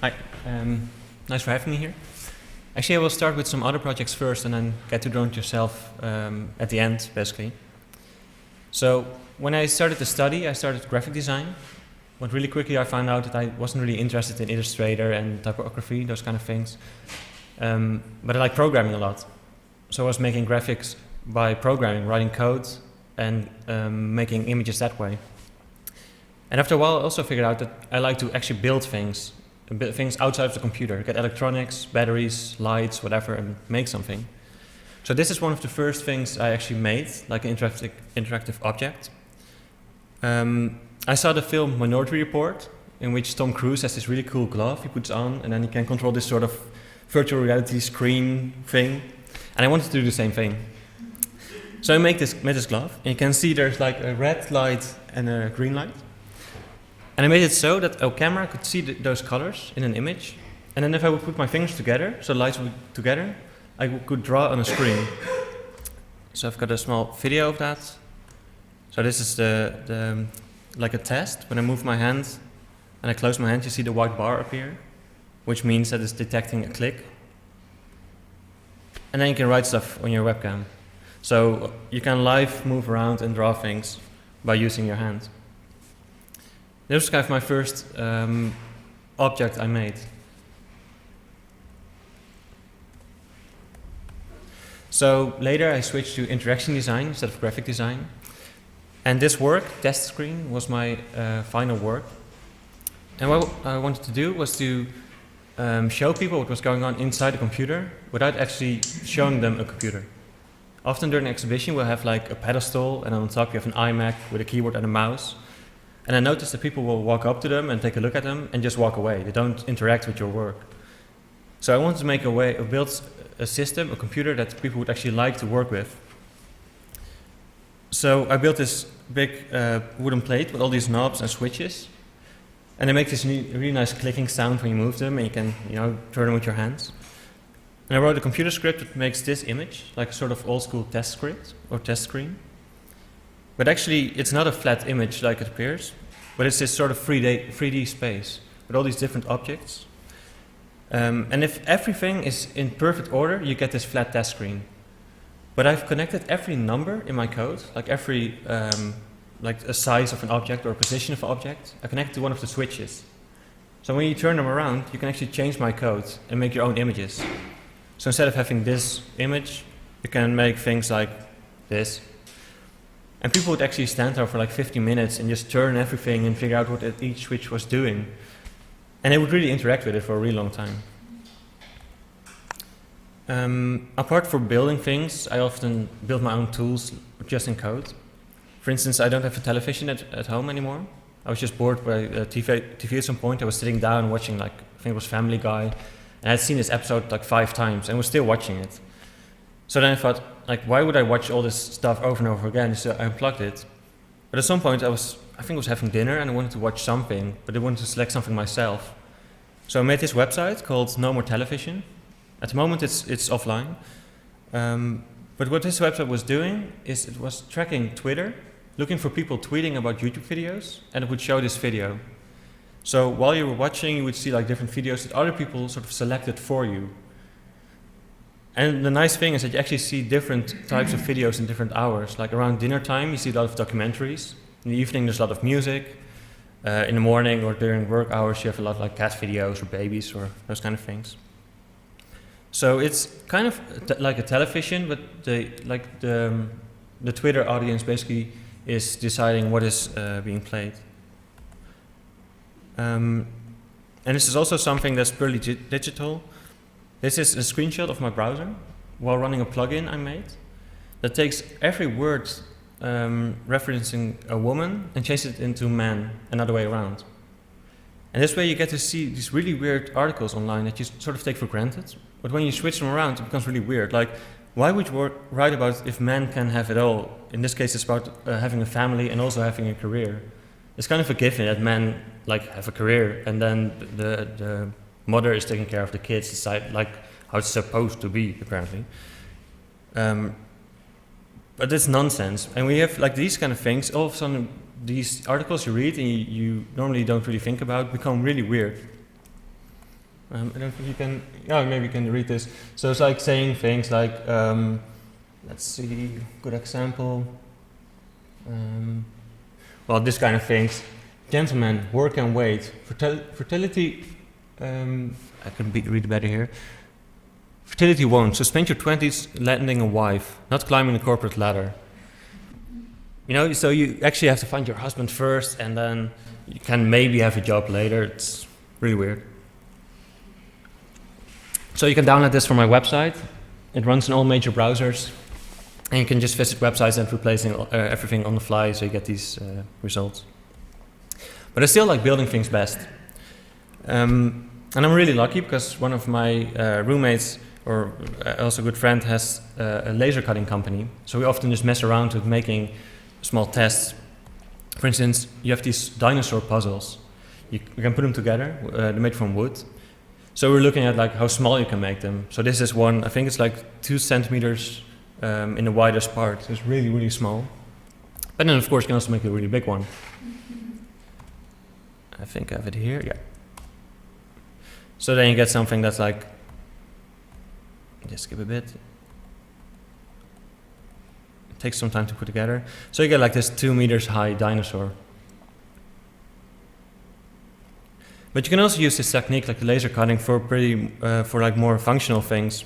Hi, nice for having me here. Actually, I will start with some other projects first and then get to know it yourself at the end, basically. So, when I started to study, I started graphic design. But really quickly I found out that I wasn't really interested in Illustrator and typography, those kind of things. But I like programming a lot. So I was making graphics by programming, writing code and making images that way. And after a while I also figured out that I like to actually build things outside of the computer, get electronics, batteries, lights, whatever, and make something. So this is one of the first things I actually made, like an interactive object. I saw the film Minority Report, in which Tom Cruise has this really cool glove he puts on, and then he can control this sort of virtual reality screen thing. And I wanted to do the same thing. So I made this glove, and you can see there's like a red light and a green light. And I made it so that a camera could see those colors in an image. And then if I would put my fingers together, so the lights would be together, I could draw on a screen. So I've got a small video of that. So this is like a test. When I move my hand and I close my hand, you see the white bar appear, which means that it's detecting a click. And then you can write stuff on your webcam. So you can live move around and draw things by using your hand. This was kind of my first object I made. So later I switched to interaction design instead of graphic design. And this work, test screen, was my final work. And what I wanted to do was to show people what was going on inside the computer without actually showing them a computer. Often during an exhibition we'll have like a pedestal, and on top you have an iMac with a keyboard and a mouse. And I noticed that people will walk up to them and take a look at them and just walk away. They don't interact with your work. So I wanted to make build a system, a computer that people would actually like to work with. So I built this big wooden plate with all these knobs and switches. And they make this really nice clicking sound when you move them, and you can turn them with your hands. And I wrote a computer script that makes this image, like a sort of old school test script or test screen. But actually, it's not a flat image like it appears, but it's this sort of 3D space with all these different objects. And if everything is in perfect order, you get this flat test screen. But I've connected every number in my code, like every, like a size of an object or a position of an object, I connect to one of the switches. So when you turn them around, you can actually change my code and make your own images. So instead of having this image, you can make things like this. And people would actually stand there for like 50 minutes and just turn everything and figure out what each switch was doing. And they would really interact with it for a really long time. Apart from building things, I often build my own tools just in code. For instance, I don't have a television at home anymore. I was just bored by TV at some point. I was sitting down watching, like, I think it was Family Guy, and I had seen this episode like 5 times and was still watching it. So then I thought, like, why would I watch all this stuff over and over again? So I unplugged it. But at some point I think I was having dinner and I wanted to watch something, but I wanted to select something myself. So I made this website called No More Television. At the moment it's offline. But what this website was doing is it was tracking Twitter, looking for people tweeting about YouTube videos, and it would show this video. So while you were watching, you would see like different videos that other people sort of selected for you. And the nice thing is that you actually see different types of videos in different hours. Like around dinner time, you see a lot of documentaries. In the evening, there's a lot of music. In the morning or during work hours, you have a lot of like cat videos or babies or those kind of things. So it's kind of like a television, but the Twitter audience basically is deciding what is being played. And this is also something that's purely digital. This is a screenshot of my browser while running a plugin I made that takes every word referencing a woman and changes it into man, another way around. And this way you get to see these really weird articles online that you sort of take for granted, but when you switch them around it becomes really weird. Like, why would you write about if men can have it all? In this case it's about having a family and also having a career. It's kind of a given that men like have a career, and then the mother is taking care of the kids. It's like how it's supposed to be, apparently. But it's nonsense. And we have like these kind of things. All of a sudden, these articles you read and you normally don't really think about become really weird. I don't think you can, oh, maybe you can read this. So it's like saying things like, let's see, good example. Well, this kind of things. Gentlemen, work and wait. Fertility, I can read it better here. Fertility won't. So spend your 20s landing a wife, not climbing the corporate ladder. You know, so you actually have to find your husband first, and then you can maybe have a job later. It's really weird. So you can download this from my website. It runs in all major browsers, and you can just visit websites and replacing everything on the fly, so you get these results. But I still like building things best. And I'm really lucky because one of my roommates, or also a good friend, has a laser cutting company. So we often just mess around with making small tests. For instance, you have these dinosaur puzzles. You can put them together. They're made from wood. So we're looking at like how small you can make them. So this is one. I think it's like 2 centimeters in the widest part. So it's really, really small. But then, of course, you can also make a really big one. I think I have it here. Yeah. So then you get something that's like. Just skip a bit. It takes some time to put together. So you get like this 2 meters high dinosaur. But you can also use this technique, like the laser cutting, for for like more functional things.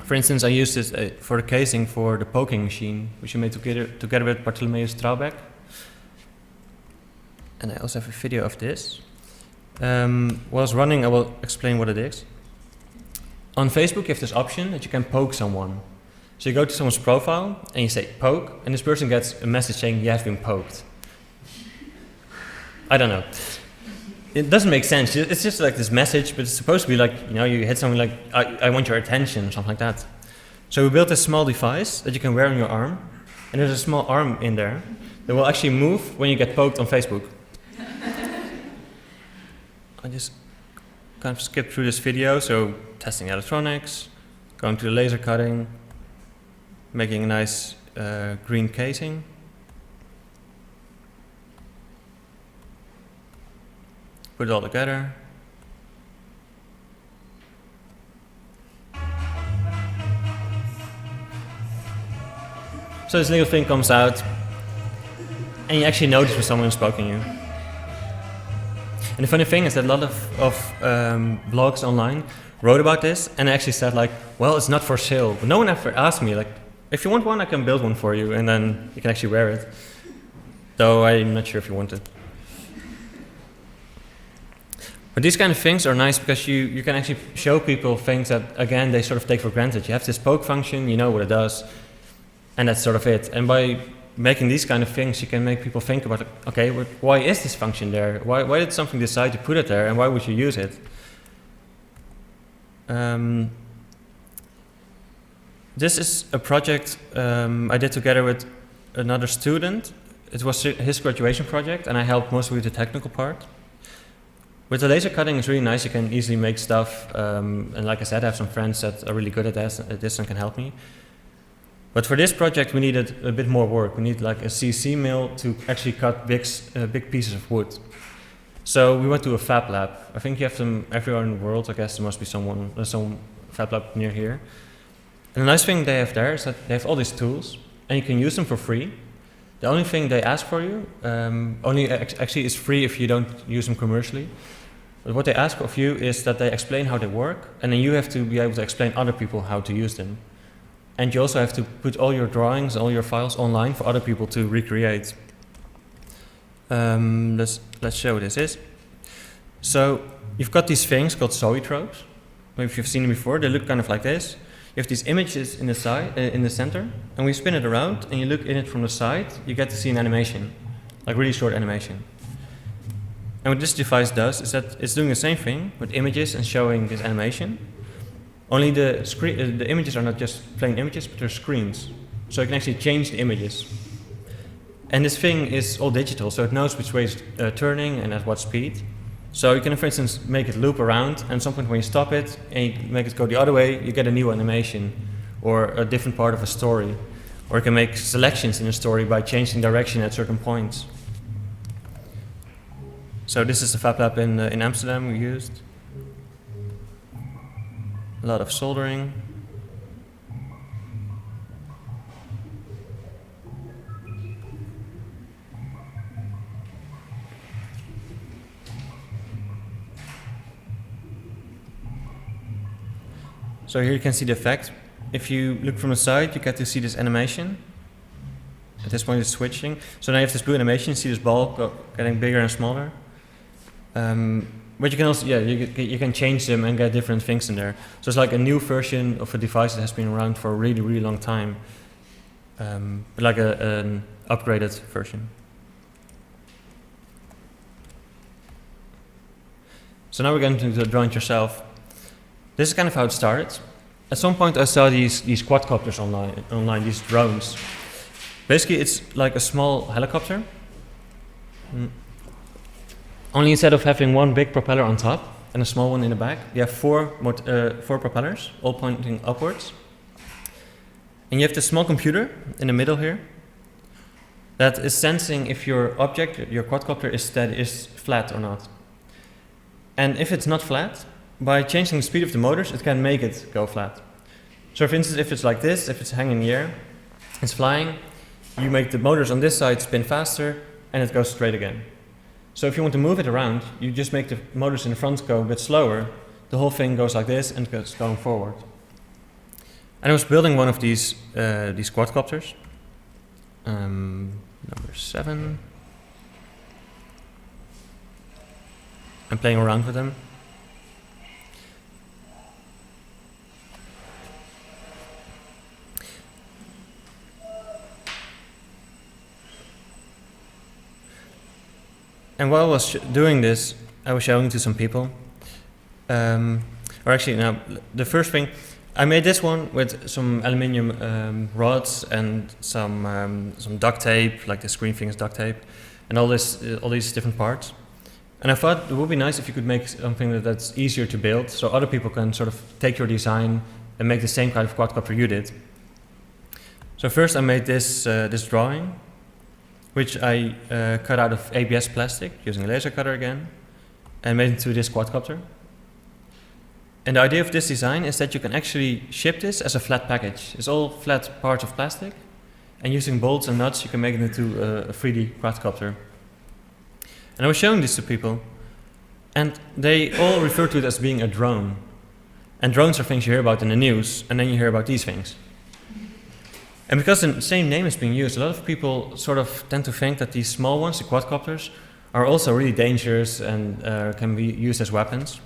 For instance, I used this for the casing for the poking machine, which I made together with Bartholomeus Traubeck. And I also have a video of this. While it's running, I will explain what it is. On Facebook, you have this option that you can poke someone. So you go to someone's profile and you say poke, and this person gets a message saying you have been poked. I don't know. It doesn't make sense. It's just like this message, but it's supposed to be like, you know, you hit something like, I want your attention, or something like that. So we built this small device that you can wear on your arm, and there's a small arm in there that will actually move when you get poked on Facebook. I just kind of skip through this video. So testing electronics, going to the laser cutting, making a nice green casing. Put it all together. So this little thing comes out, and you actually notice when someone is poking you. And the funny thing is that a lot of blogs online wrote about this, and actually said like, well, it's not for sale. But no one ever asked me, like, if you want one, I can build one for you, and then you can actually wear it. Though I'm not sure if you want it. But these kind of things are nice because you can actually show people things that, again, they sort of take for granted. You have this poke function, you know what it does, and that's sort of it. And by making these kind of things, you can make people think about, okay, why is this function there? Why did something decide to put it there, and why would you use it? This is a project I did together with another student. It was his graduation project, and I helped mostly with the technical part. With the laser cutting, it's really nice. You can easily make stuff, and like I said, I have some friends that are really good at this and can help me. But for this project, we needed a bit more work. We need like a CNC mill to actually cut big pieces of wood. So we went to a fab lab. I think you have them everywhere in the world. I guess there must be some fab lab near here. And the nice thing they have there is that they have all these tools, and you can use them for free. The only thing they ask for you, actually is free if you don't use them commercially. But what they ask of you is that they explain how they work, and then you have to be able to explain other people how to use them. And you also have to put all your drawings, all your files online for other people to recreate. Let's show what this is. So you've got these things called zoetropes. Maybe if you've seen them before, they look kind of like this. You have these images in the side, in the center, and when you spin it around and you look in it from the side, you get to see an animation, like really short animation. And what this device does is that it's doing the same thing with images and showing this animation. Only the images are not just plain images, but they're screens. So you can actually change the images. And this thing is all digital, so it knows which way it's turning and at what speed. So you can, for instance, make it loop around, and at some point when you stop it and you make it go the other way, you get a new animation or a different part of a story. Or you can make selections in a story by changing direction at certain points. So this is the Fab Lab in Amsterdam we used. a lot of soldering. So here you can see the effect. If you look from the side, you get to see this animation. At this point it's switching. So now you have this blue animation, you see this ball getting bigger and smaller. But you can also, you can change them and get different things in there. So it's like a new version of a device that has been around for a really, really long time. But like an upgraded version. So now we're going to draw it yourself. This is kind of how it started. At some point I saw these quadcopters online, these drones. Basically it's like a small helicopter. Only instead of having one big propeller on top and a small one in the back, you have four propellers, all pointing upwards. And you have this small computer in the middle here that is sensing if your object, your quadcopter, is flat or not. And if it's not flat, by changing the speed of the motors, it can make it go flat. So for instance, if it's like this, if it's hanging in the air, it's flying, you make the motors on this side spin faster, and it goes straight again. So if you want to move it around, you just make the motors in the front go a bit slower, the whole thing goes like this and goes going forward. And I was building one of these quadcopters, number 7. I'm playing around with them. And while I was doing this, I was showing it to some people. Or actually, no, the first thing, I made this one with some aluminium rods and some duct tape, like the screen thing is duct tape, and all these different parts. And I thought it would be nice if you could make something that's easier to build, so other people can sort of take your design and make the same kind of quadcopter you did. So first I made this drawing, which I cut out of ABS plastic using a laser cutter again, and made into this quadcopter. And the idea of this design is that you can actually ship this as a flat package. It's all flat parts of plastic, and using bolts and nuts you can make it into a 3D quadcopter. And I was showing this to people, and they all refer to it as being a drone. And drones are things you hear about in the news, and then you hear about these things. And because the same name is being used, a lot of people sort of tend to think that these small ones, the quadcopters, are also really dangerous and can be used as weapons.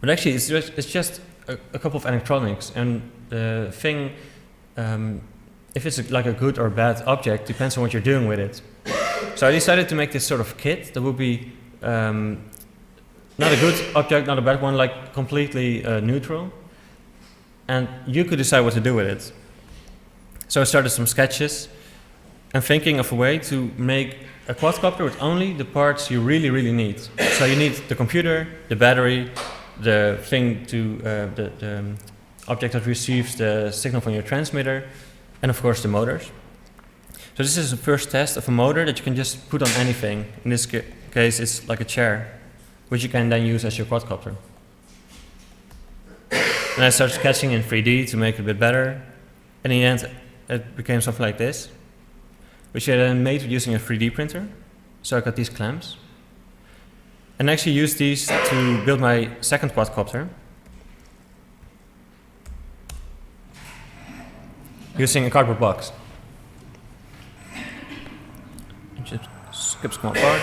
But actually it's just a couple of electronics, and the thing, if it's like a good or bad object, depends on what you're doing with it. So I decided to make this sort of kit that would be not a good object, not a bad one, like completely neutral. And you could decide what to do with it. So I started some sketches and thinking of a way to make a quadcopter with only the parts you really, really need. So you need the computer, the battery, the thing to the object that receives the signal from your transmitter, and of course the motors. So this is the first test of a motor that you can just put on anything. In this case it's like a chair, which you can then use as your quadcopter. And I started sketching in 3D to make it a bit better. And in the end it became something like this, which I then made using a 3D printer. So I got these clamps. And I actually used these to build my second quadcopter, using a cardboard box. Just skip a small part.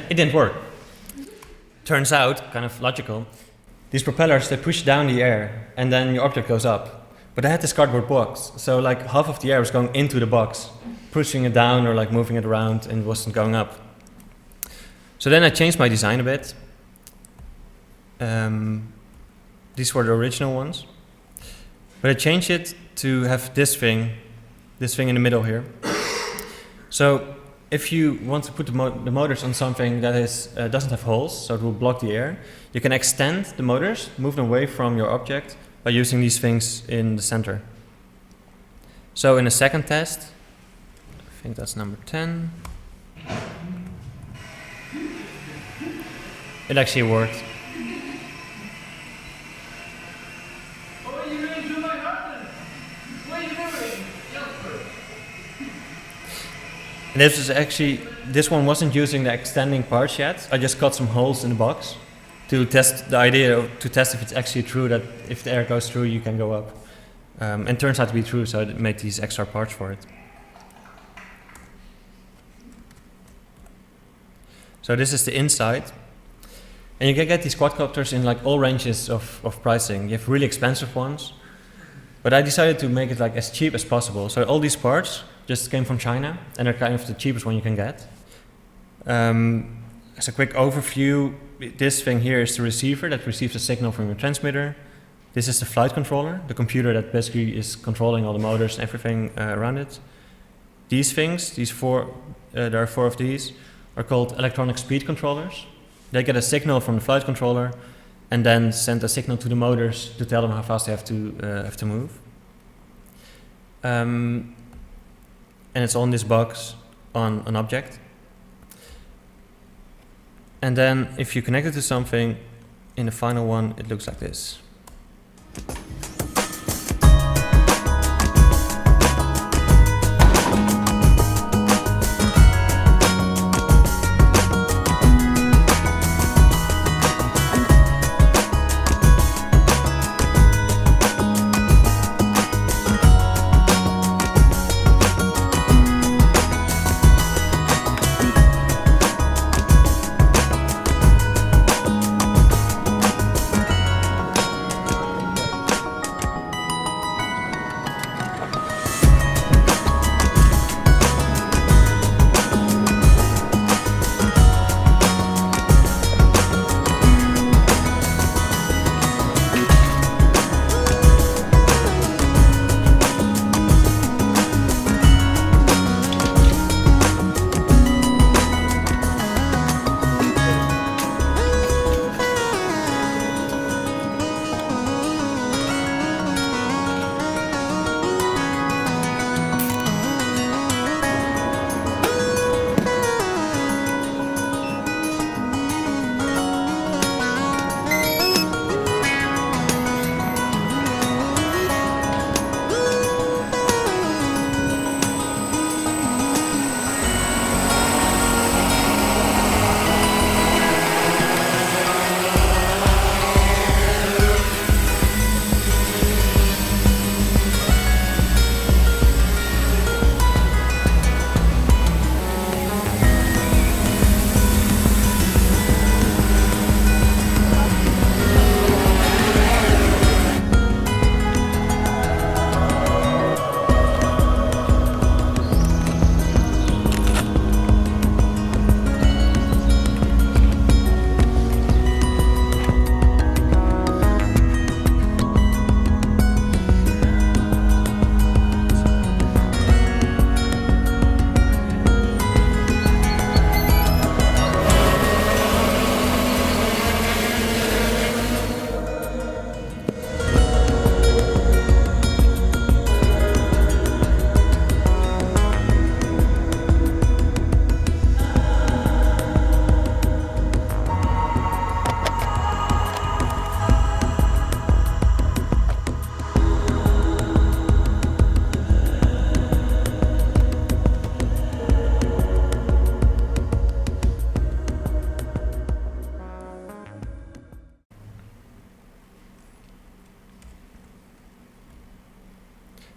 It didn't work. Turns out, kind of logical, these propellers, they push down the air and then your object goes up. But I had this cardboard box, so like half of the air was going into the box, pushing it down or like moving it around, and it wasn't going up. So then I changed my design a bit. These were the original ones. But I changed it to have this thing in the middle here. So if you want to put the motors on something that doesn't have holes, so it will block the air, you can extend the motors, move them away from your object by using these things in the center. So in the second test, I think that's number 10. it actually worked. What are you doing to my garden? What are you doing, Jasper? And this is actually, this one wasn't using the extending parts yet. I just cut some holes in the box to test the idea, to test if it's actually true that if the air goes through, you can go up. And it turns out to be true, so I made these extra parts for it. So this is the inside. And you can get these quadcopters in like all ranges of pricing. You have really expensive ones, but I decided to make it like as cheap as possible. So all these parts just came from China, and they're kind of the cheapest one you can get. As a quick overview, this thing here is the receiver that receives a signal from your transmitter. This is the flight controller, the computer that basically is controlling all the motors and everything around it. These things, there are 4 of these, are called electronic speed controllers. They get a signal from the flight controller and then send a signal to the motors to tell them how fast they have to move. And it's on this box on an object. And then if you connect it to something, in the final one, it looks like this.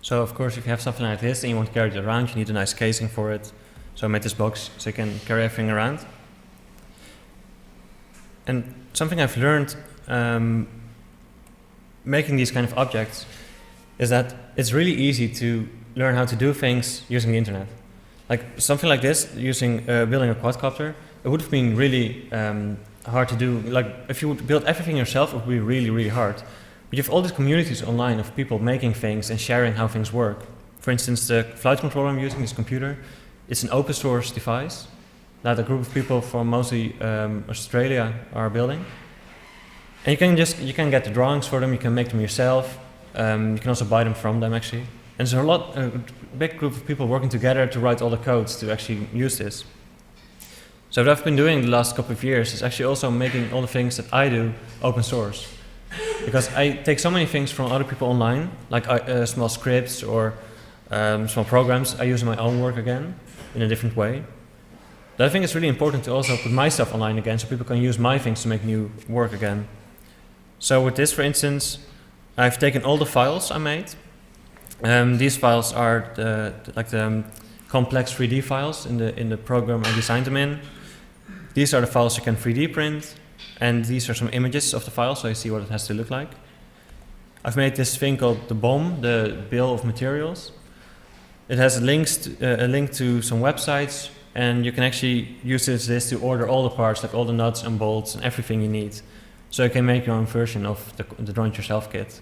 So of course, if you have something like this and you want to carry it around, you need a nice casing for it. So I made this box so you can carry everything around. And something I've learned making these kind of objects is that it's really easy to learn how to do things using the internet. Like something like this, using building a quadcopter, it would have been really hard to do. Like if you would build everything yourself, it would be really, really hard. But you have all these communities online of people making things and sharing how things work. For instance, the flight controller I'm using, this computer, it's an open source device that a group of people from mostly Australia are building. And you can get the drawings for them, you can make them yourself, you can also buy them from them actually. And there's a big group of people working together to write all the codes to actually use this. So what I've been doing the last couple of years is actually also making all the things that I do open source. Because I take so many things from other people online, like small scripts or small programs, I use in my own work again, in a different way. But I think it's really important to also put my stuff online again, so people can use my things to make new work again. So with this, for instance, I've taken all the files I made. These files are the complex 3D files in the program I designed them in. These are the files you can 3D print, and these are some images of the file, so you see what it has to look like. I've made this thing called the BOM, the bill of materials. It has a link to some websites, and you can actually use this to order all the parts, like all the nuts and bolts and everything you need. So you can make your own version of the draw-it-yourself kit.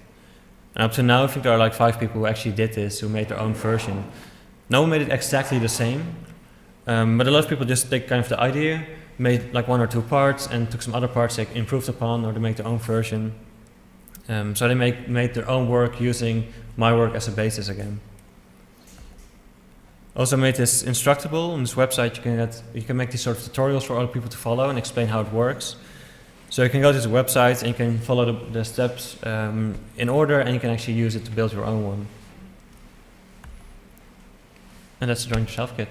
And up to now, I think there are like 5 people who actually did this, who made their own version. No one made it exactly the same, but a lot of people just take kind of the idea, made like 1 or 2 parts, and took some other parts they improved upon, or they make their own version. So they made their own work using my work as a basis again. Also made this instructable. On this website you can make these sort of tutorials for other people to follow and explain how it works. So you can go to the website and you can follow the steps in order, and you can actually use it to build your own one. And that's the Draw-it-yourself kit.